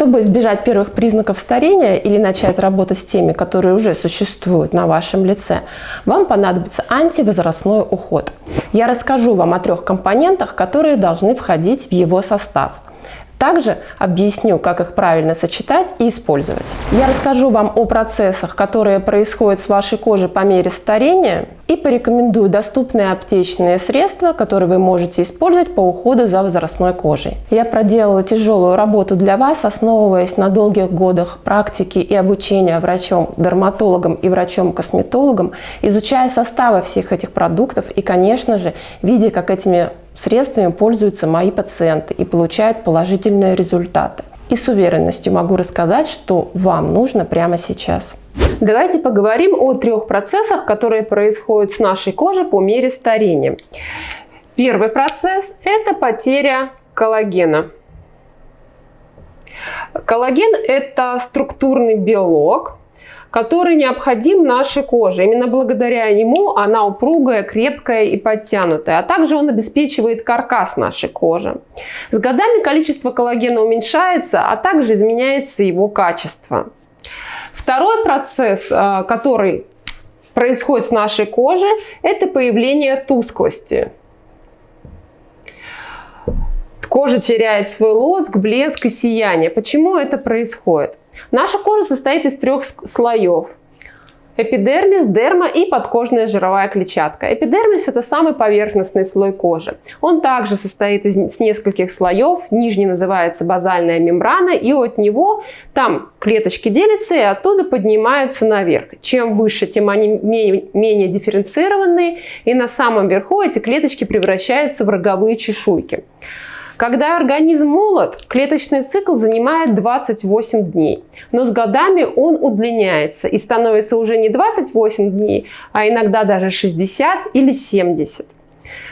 Чтобы избежать первых признаков старения или начать работать с теми, которые уже существуют на вашем лице, вам понадобится антивозрастной уход. Я расскажу вам о 3 компонентах, которые должны входить в его состав. Также объясню, как их правильно сочетать и использовать. Я расскажу вам о процессах, которые происходят с вашей кожей по мере старения, и порекомендую доступные аптечные средства, которые вы можете использовать по уходу за возрастной кожей. Я проделала тяжелую работу для вас, основываясь на долгих годах практики и обучения врачом-дерматологом и врачом-косметологом, изучая составы всех этих продуктов и, конечно же, видя, как этими средствами пользуются мои пациенты и получают положительные результаты. И с уверенностью могу рассказать, что вам нужно прямо сейчас. Давайте поговорим о 3 процессах, которые происходят с нашей кожей по мере старения. Первый процесс – это потеря коллагена. Коллаген – это структурный белок, который необходим нашей коже. Именно благодаря ему она упругая, крепкая и подтянутая. А также он обеспечивает каркас нашей кожи. С годами количество коллагена уменьшается, а также изменяется его качество. Второй процесс, который происходит с нашей кожей, это появление тусклости. Кожа теряет свой лоск, блеск и сияние. Почему это происходит? Наша кожа состоит из 3 слоев. Эпидермис, дерма и подкожная жировая клетчатка. Эпидермис – это самый поверхностный слой кожи. Он также состоит из нескольких слоев. Нижний называется базальная мембрана, и от него там клеточки делятся и оттуда поднимаются наверх. Чем выше, тем они менее дифференцированные, и на самом верху эти клеточки превращаются в роговые чешуйки. Когда организм молод, клеточный цикл занимает 28 дней, но с годами он удлиняется и становится уже не 28 дней, а иногда даже 60 или 70.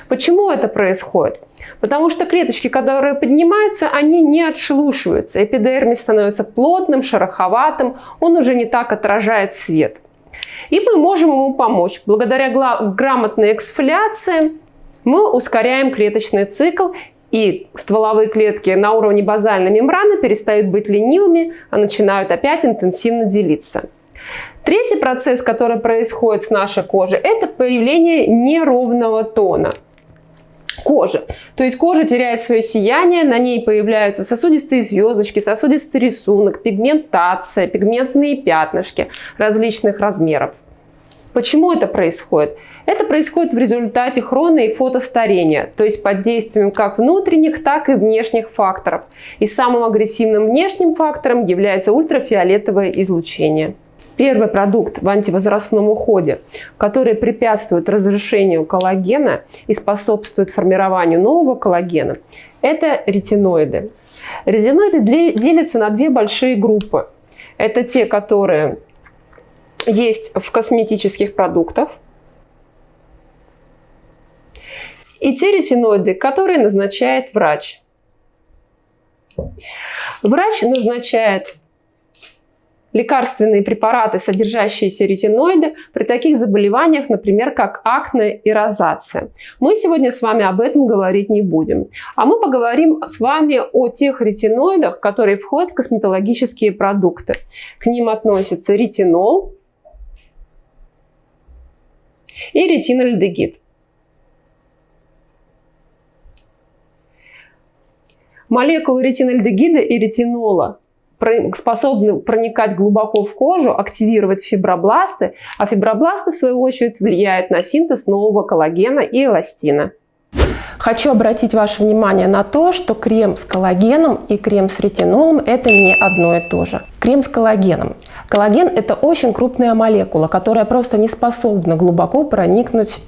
Почему это происходит? Потому что клеточки, которые поднимаются, они не отшелушиваются. Эпидермис становится плотным, шероховатым, он уже не так отражает свет. И мы можем ему помочь. Благодаря грамотной эксфолиации мы ускоряем клеточный цикл, и стволовые клетки на уровне базальной мембраны перестают быть ленивыми, а начинают опять интенсивно делиться. Третий процесс, который происходит с нашей кожей, это появление неровного тона кожи. То есть кожа теряет свое сияние, на ней появляются сосудистые звездочки, сосудистый рисунок, пигментация, пигментные пятнышки различных размеров. Почему это происходит? Это происходит в результате хроно- и фотостарения, то есть под действием как внутренних, так и внешних факторов. И самым агрессивным внешним фактором является ультрафиолетовое излучение. Первый продукт в антивозрастном уходе, который препятствует разрушению коллагена и способствует формированию нового коллагена, это ретиноиды. Ретиноиды делятся на 2 большие группы. Это те, которые есть в косметических продуктах, и те ретиноиды, которые назначает врач. Врач назначает лекарственные препараты, содержащиеся ретиноиды, при таких заболеваниях, например, как акне и розация. Мы сегодня с вами об этом говорить не будем. А мы поговорим с вами о тех ретиноидах, которые входят в косметологические продукты. К ним относятся ретинол и ретинальдегид. Молекулы ретинальдегида и ретинола способны проникать глубоко в кожу, активировать фибробласты, а фибробласты, в свою очередь, влияют на синтез нового коллагена и эластина. Хочу обратить ваше внимание на то, что крем с коллагеном и крем с ретинолом – это не одно и то же. Крем с коллагеном. Коллаген – это очень крупная молекула, которая просто не способна глубоко проникнуть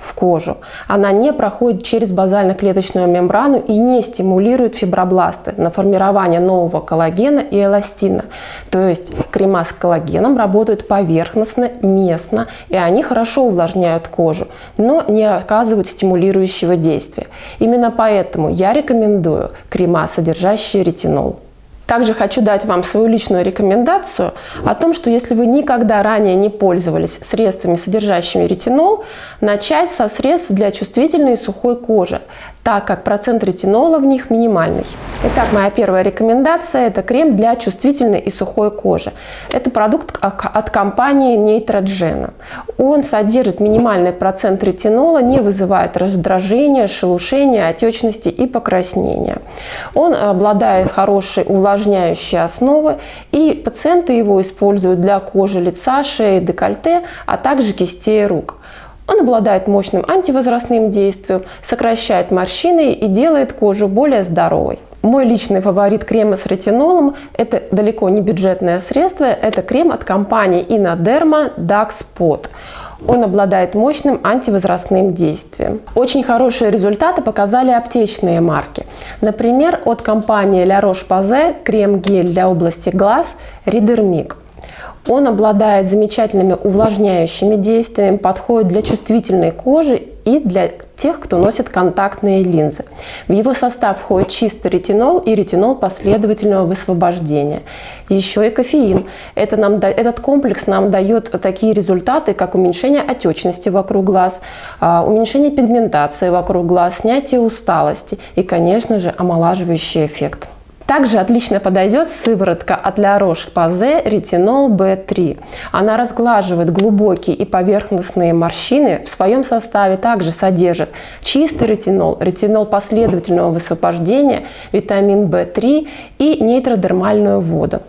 в кожу. Она не проходит через базально-клеточную мембрану и не стимулирует фибробласты на формирование нового коллагена и эластина. То есть крема с коллагеном работают поверхностно, местно, и они хорошо увлажняют кожу, но не оказывают стимулирующего действия. Именно поэтому я рекомендую крема, содержащие ретинол. Также хочу дать вам свою личную рекомендацию о том, что если вы никогда ранее не пользовались средствами, содержащими ретинол, начать со средств для чувствительной и сухой кожи, так как процент ретинола в них минимальный. Итак, моя первая рекомендация – это крем для чувствительной и сухой кожи. Это продукт от компании Neutrogena. Он содержит минимальный процент ретинола, не вызывает раздражения, шелушения, отечности и покраснения. Он обладает хорошей увлажняющей основой, и пациенты его используют для кожи лица, шеи, декольте, а также кистей рук. Он обладает мощным антивозрастным действием, сокращает морщины и делает кожу более здоровой. Мой личный фаворит крема с ретинолом – это далеко не бюджетное средство, это крем от компании Innoderma Dark Spot. Он обладает мощным антивозрастным действием. Очень хорошие результаты показали аптечные марки. Например, от компании La Roche-Posay крем-гель для области глаз Ridermic. Он обладает замечательными увлажняющими действиями, подходит для чувствительной кожи и для тех, кто носит контактные линзы. В его состав входит чистый ретинол и ретинол последовательного высвобождения. Еще и кофеин. Этот комплекс нам дает такие результаты, как уменьшение отечности вокруг глаз, уменьшение пигментации вокруг глаз, снятие усталости и, конечно же, омолаживающий эффект. Также отлично подойдет сыворотка от La Roche-Posay Retinol B3. Она разглаживает глубокие и поверхностные морщины. В своем составе также содержит чистый ретинол, ретинол последовательного высвобождения, витамин B3 и нейтродермальную воду.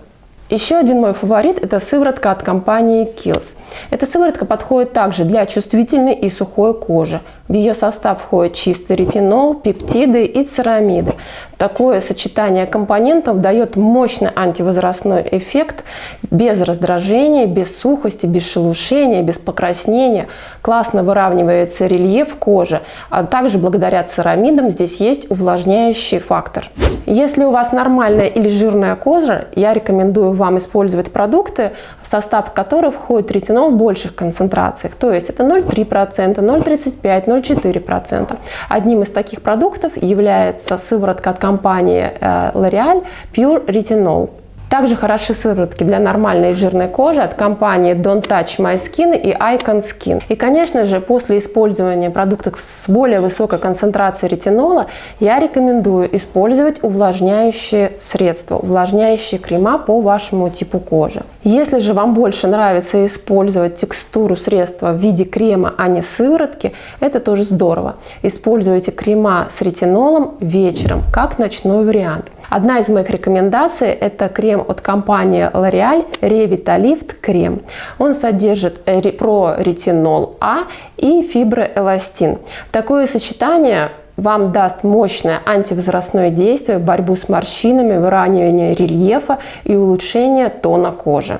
Еще один мой фаворит – это сыворотка от компании Kiehl's. Эта сыворотка подходит также для чувствительной и сухой кожи. В ее состав входит чистый ретинол, пептиды и церамиды. Такое сочетание компонентов дает мощный антивозрастной эффект без раздражения, без сухости, без шелушения, без покраснения. Классно выравнивается рельеф кожи, а также благодаря церамидам здесь есть увлажняющий фактор. Если у вас нормальная или жирная кожа, я рекомендую вам использовать продукты, в состав которых входит ретинол в больших концентрациях. То есть это 0,3%, 0,35%, 0,4%. Одним из таких продуктов является сыворотка от компании L'Oréal Pure Retinol. Также хороши сыворотки для нормальной жирной кожи от компании Don't Touch My Skin и Icon Skin. И, конечно же, после использования продуктов с более высокой концентрацией ретинола я рекомендую использовать увлажняющие средства, увлажняющие крема по вашему типу кожи. Если же вам больше нравится использовать текстуру средства в виде крема, а не сыворотки, это тоже здорово. Используйте крема с ретинолом вечером, как ночной вариант. Одна из моих рекомендаций – это крем от компании L'Oréal Revitalift крем. Он содержит проретинол А и фиброэластин. Такое сочетание вам даст мощное антивозрастное действие в борьбу с морщинами, выравнивание рельефа и улучшение тона кожи.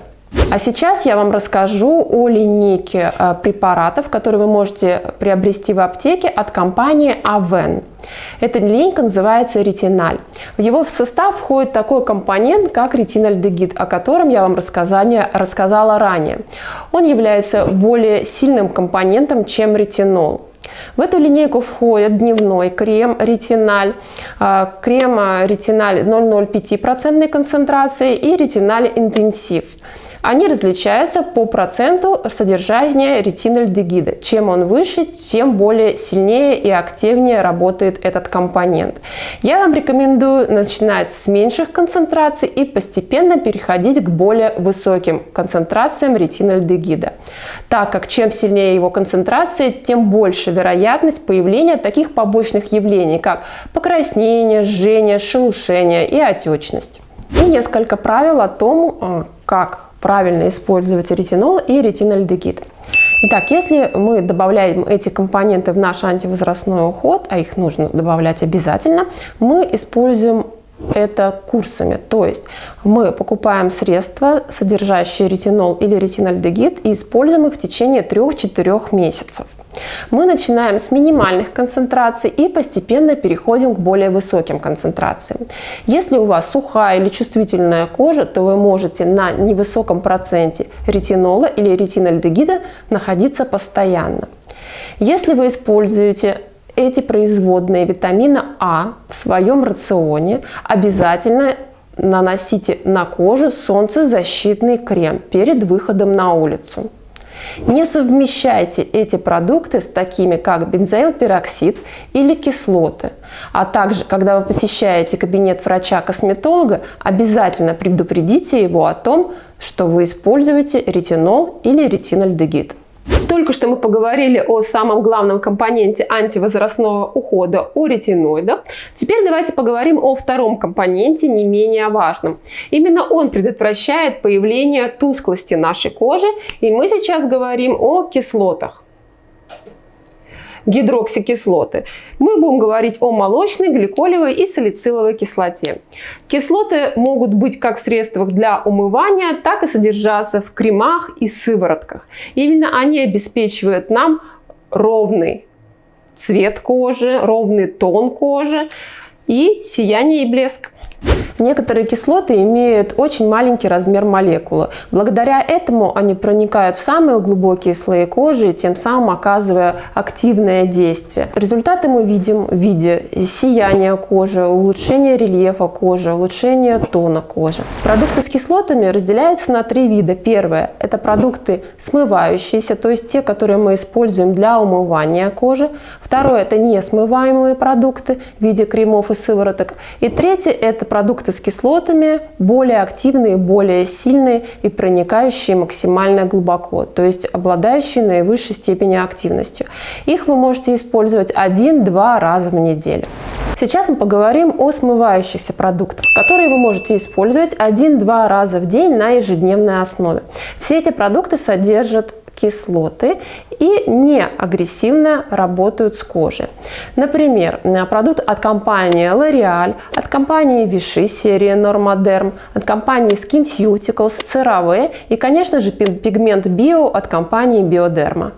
А сейчас я вам расскажу о линейке препаратов, которые вы можете приобрести в аптеке от компании Aven. Эта линейка называется Retinal. В его состав входит такой компонент, как ретинальдегид, о котором я вам рассказала ранее. Он является более сильным компонентом, чем ретинол. В эту линейку входит дневной крем Retinal, крем Retinal 0,05% концентрации и Retinal Intensive. Они различаются по проценту содержания ретинальдегида. Чем он выше, тем более сильнее и активнее работает этот компонент. Я вам рекомендую начинать с меньших концентраций и постепенно переходить к более высоким концентрациям ретинальдегида, так как чем сильнее его концентрация, тем больше вероятность появления таких побочных явлений, как покраснение, жжение, шелушение и отечность. И несколько правил о том, как правильно использовать ретинол и ретинальдегид. Итак, если мы добавляем эти компоненты в наш антивозрастной уход, а их нужно добавлять обязательно, мы используем это курсами. То есть мы покупаем средства, содержащие ретинол или ретинальдегид, и используем их в течение 3-4 месяцев. Мы начинаем с минимальных концентраций и постепенно переходим к более высоким концентрациям. Если у вас сухая или чувствительная кожа, то вы можете на невысоком проценте ретинола или ретинальдегида находиться постоянно. Если вы используете эти производные витамина А в своем рационе, обязательно наносите на кожу солнцезащитный крем перед выходом на улицу. Не совмещайте эти продукты с такими, как бензоилпероксид или кислоты. А также, когда вы посещаете кабинет врача-косметолога, обязательно предупредите его о том, что вы используете ретинол или ретинальдегид. Только что мы поговорили о самом главном компоненте антивозрастного ухода, о ретиноидах. Теперь давайте поговорим о втором компоненте, не менее важном. Именно он предотвращает появление тусклости нашей кожи, и мы сейчас говорим о кислотах. Гидроксикислоты. Мы будем говорить о молочной, гликолевой и салициловой кислоте. Кислоты могут быть как в средствах для умывания, так и содержаться в кремах и сыворотках. Именно они обеспечивают нам ровный цвет кожи, ровный тон кожи и сияние и блеск. Некоторые кислоты имеют очень маленький размер молекулы. Благодаря этому они проникают в самые глубокие слои кожи, тем самым оказывая активное действие. Результаты мы видим в виде сияния кожи, улучшения рельефа кожи, улучшения тона кожи. Продукты с кислотами разделяются на три вида. Первое – это продукты смывающиеся, то есть те, которые мы используем для умывания кожи. Второе – это несмываемые продукты в виде кремов и сывороток. И третье – это продукты с кислотами, более активные, более сильные и проникающие максимально глубоко, то есть обладающие наивысшей степенью активности. Их вы можете использовать 1-2 раза в неделю. Сейчас мы поговорим о смывающихся продуктах, которые вы можете использовать 1-2 раза в день на ежедневной основе. Все эти продукты содержат кислоты и не агрессивно работают с кожей. Например, продукт от компании L'Oréal, от компании Vichy серии Normaderm, от компании SkinCeuticals, CeraVe и, конечно же, пигмент Bio от компании Bioderma.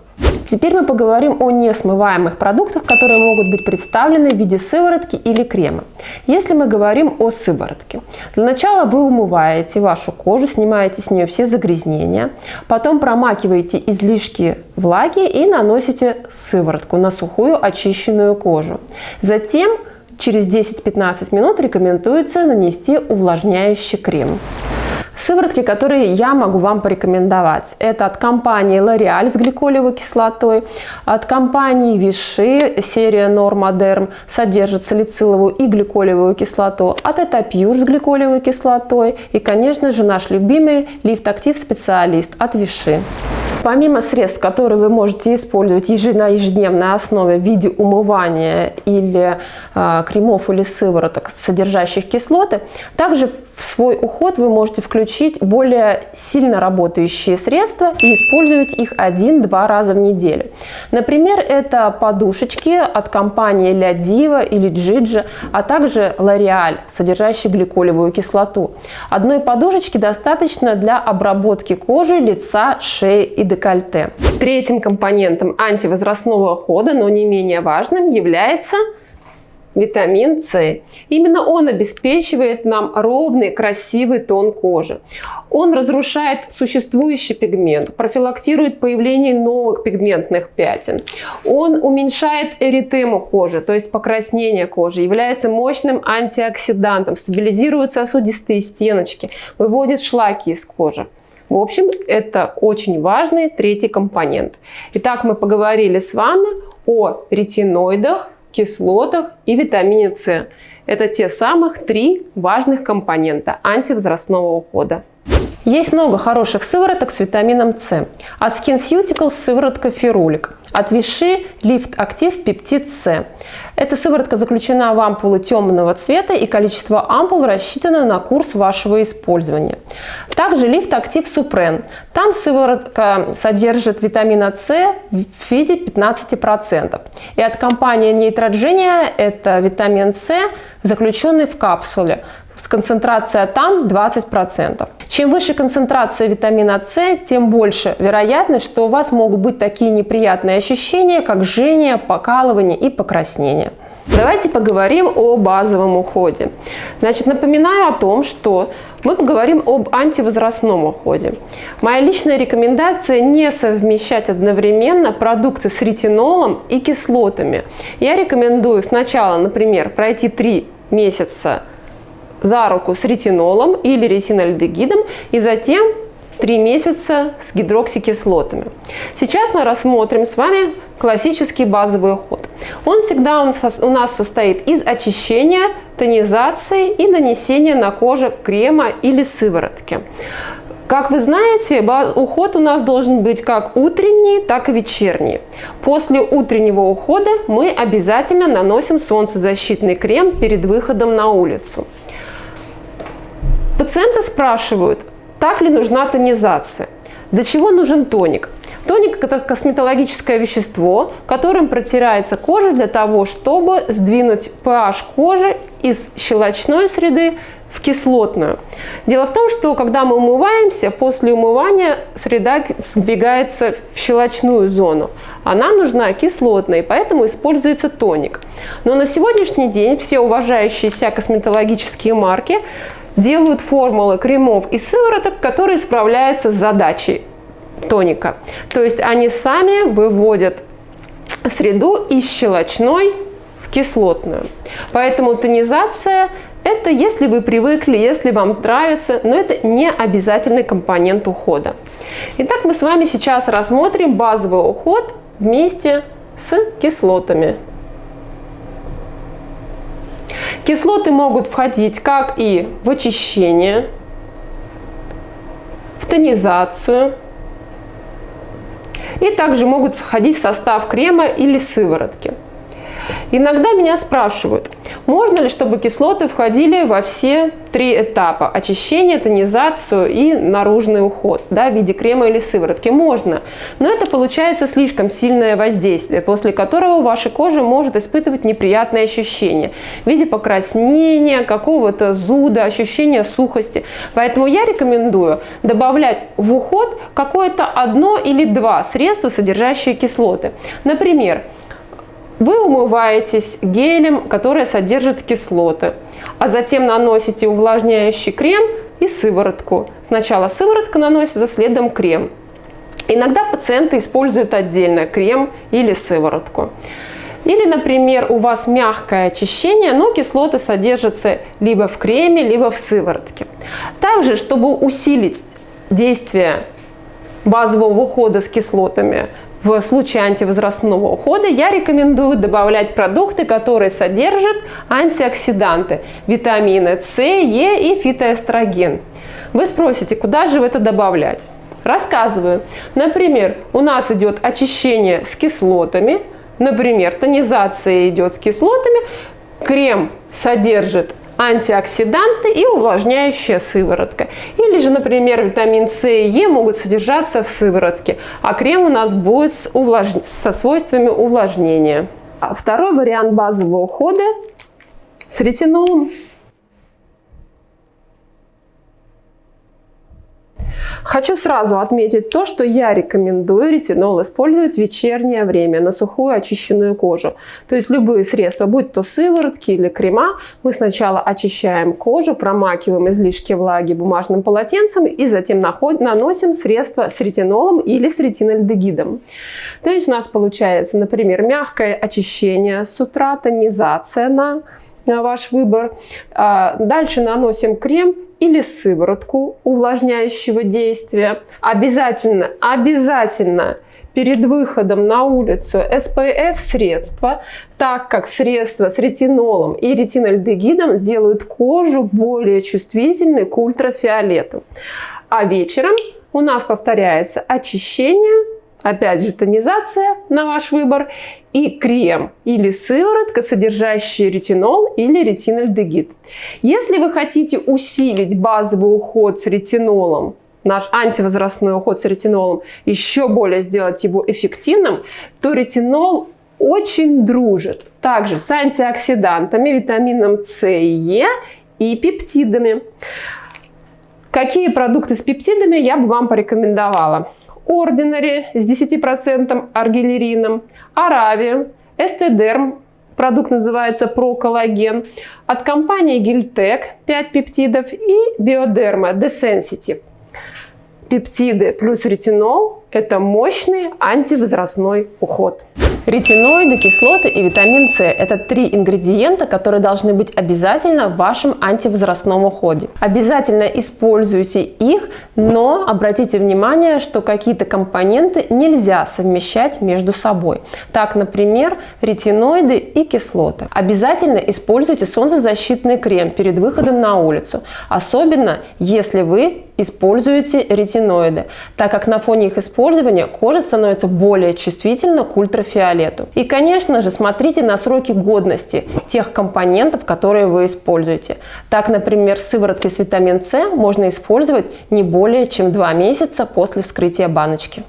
Теперь мы поговорим о несмываемых продуктах, которые могут быть представлены в виде сыворотки или крема. Если мы говорим о сыворотке, для начала вы умываете вашу кожу, снимаете с нее все загрязнения, потом промакиваете излишки влаги и наносите сыворотку на сухую очищенную кожу. Затем через 10-15 минут рекомендуется нанести увлажняющий крем. Сыворотки, которые я могу вам порекомендовать, это от компании L'Oréal с гликолевой кислотой, от компании Vichy серия Normaderm содержит салициловую и гликолевую кислоту, от Etapure с гликолевой кислотой и, конечно же, наш любимый Lift Active специалист от Vichy. Помимо средств, которые вы можете использовать на ежедневной основе в виде умывания или кремов или сывороток, содержащих кислоты, также в свой уход вы можете включить более сильно работающие средства и использовать их 1-2 раза в неделю. Например, это подушечки от компании La Diva или Gigi, а также L'Oréal, содержащие гликолевую кислоту. Одной подушечки достаточно для обработки кожи, лица, шеи и декольте. Третьим компонентом антивозрастного ухода, но не менее важным, является витамин С. Именно он обеспечивает нам ровный, красивый тон кожи. Он разрушает существующий пигмент, профилактирует появление новых пигментных пятен. Он уменьшает эритему кожи, то есть покраснение кожи, является мощным антиоксидантом, стабилизирует сосудистые стеночки, выводит шлаки из кожи. В общем, это очень важный третий компонент. Итак, мы поговорили с вами о ретиноидах, кислотах и витамине С. Это те самых 3 важных компонента антивозрастного ухода. Есть много хороших сывороток с витамином С. От SkinCeuticals сыворотка Ferulic. От Vichy Lift Active пептид С. Эта сыворотка заключена в ампулы темного цвета, и количество ампул рассчитано на курс вашего использования. Также Lift Active Supren. Там сыворотка содержит витамина С в виде 15%. И от компании Neutrogena это витамин С, заключенный в капсуле. Концентрация там 20%. Чем выше концентрация витамина С, тем больше вероятность, что у вас могут быть такие неприятные ощущения, как жжение, покалывание и покраснение. Давайте поговорим о базовом уходе. Значит, напоминаю о том, что мы поговорим об антивозрастном уходе. Моя личная рекомендация не совмещать одновременно продукты с ретинолом и кислотами. Я рекомендую сначала, например, пройти 3 месяца за руку с ретинолом или ретинальдегидом и затем 3 месяца с гидроксикислотами. Сейчас мы рассмотрим с вами классический базовый уход. Он всегда у нас состоит из очищения, тонизации и нанесения на кожу крема или сыворотки. Как вы знаете, уход у нас должен быть как утренний, так и вечерний. После утреннего ухода мы обязательно наносим солнцезащитный крем перед выходом на улицу. Пациенты спрашивают, так ли нужна тонизация? Для чего нужен тоник? Тоник – это косметологическое вещество, которым протирается кожа для того, чтобы сдвинуть pH кожи из щелочной среды в кислотную. Дело в том, что когда мы умываемся, после умывания среда сдвигается в щелочную зону, а нам нужна кислотная, и поэтому используется тоник. Но на сегодняшний день все уважающие себя косметологические марки делают формулы кремов и сывороток, которые справляются с задачей тоника. То есть они сами выводят среду из щелочной в кислотную. Поэтому тонизация – это если вы привыкли, если вам нравится, но это не обязательный компонент ухода. Итак, мы с вами сейчас рассмотрим базовый уход вместе с кислотами. Кислоты могут входить как и в очищение, в тонизацию, и также могут входить в состав крема или сыворотки. Иногда меня спрашивают, можно ли, чтобы кислоты входили во все 3 этапа – очищение, тонизацию и наружный уход, в виде крема или сыворотки. Можно, но это получается слишком сильное воздействие, после которого ваша кожа может испытывать неприятные ощущения в виде покраснения, какого-то зуда, ощущения сухости. Поэтому я рекомендую добавлять в уход какое-то 1 или 2 средства, содержащие кислоты. Например, вы умываетесь гелем, который содержит кислоты, а затем наносите увлажняющий крем и сыворотку. Сначала сыворотка наносится, следом крем. Иногда пациенты используют отдельно крем или сыворотку. Или, например, у вас мягкое очищение, но кислоты содержатся либо в креме, либо в сыворотке. Также, чтобы усилить действие базового ухода с кислотами, в случае антивозрастного ухода я рекомендую добавлять продукты, которые содержат антиоксиданты, витамины С, Е и фитоэстроген. Вы спросите, куда же это добавлять? Рассказываю. Например, у нас идет очищение с кислотами, например, тонизация идет с кислотами, крем содержит антиоксиданты и увлажняющая сыворотка. Или же, например, витамин С и Е могут содержаться в сыворотке, а крем у нас будет со свойствами увлажнения. Второй вариант базового ухода с ретинолом. Хочу сразу отметить то, что я рекомендую ретинол использовать в вечернее время на сухую очищенную кожу. То есть любые средства, будь то сыворотки или крема, мы сначала очищаем кожу, промакиваем излишки влаги бумажным полотенцем и затем наносим средства с ретинолом или с ретинальдегидом. То есть у нас получается, например, мягкое очищение с утра, тонизация на ваш выбор. Дальше наносим крем или сыворотку увлажняющего действия. Обязательно перед выходом на улицу SPF средства, так как средства с ретинолом и ретинальдегидом делают кожу более чувствительной к ультрафиолету. А вечером у нас повторяется очищение, опять же тонизация на ваш выбор, и крем или сыворотка, содержащие ретинол или ретинальдегид. Если вы хотите усилить базовый уход с ретинолом, наш антивозрастной уход с ретинолом, еще более сделать его эффективным, то ретинол очень дружит также с антиоксидантами, витамином С и Е и пептидами. Какие продукты с пептидами я бы вам порекомендовала? Ordinary с 10% аргиллерином, Аравия, Эстедерм, продукт называется Проколлаген, от компании Гильтек 5 пептидов и Биодерма Desensitive. Пептиды плюс ретинол – это мощный антивозрастной уход. Ретиноиды, кислоты и витамин С – это 3 ингредиента, которые должны быть обязательно в вашем антивозрастном уходе. Обязательно используйте их, но обратите внимание, что какие-то компоненты нельзя совмещать между собой. Так, например, ретиноиды и кислоты. Обязательно используйте солнцезащитный крем перед выходом на улицу, особенно если вы используете ретиноиды, так как на фоне их использования кожа становится более чувствительна к ультрафиолету. И, конечно же, смотрите на сроки годности тех компонентов, которые вы используете. Так, например, сыворотки с витамин С можно использовать не более чем 2 месяца после вскрытия баночки.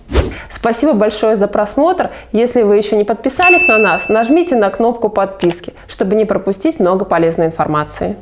Спасибо большое за просмотр. Если вы еще не подписались на нас, нажмите на кнопку подписки, чтобы не пропустить много полезной информации.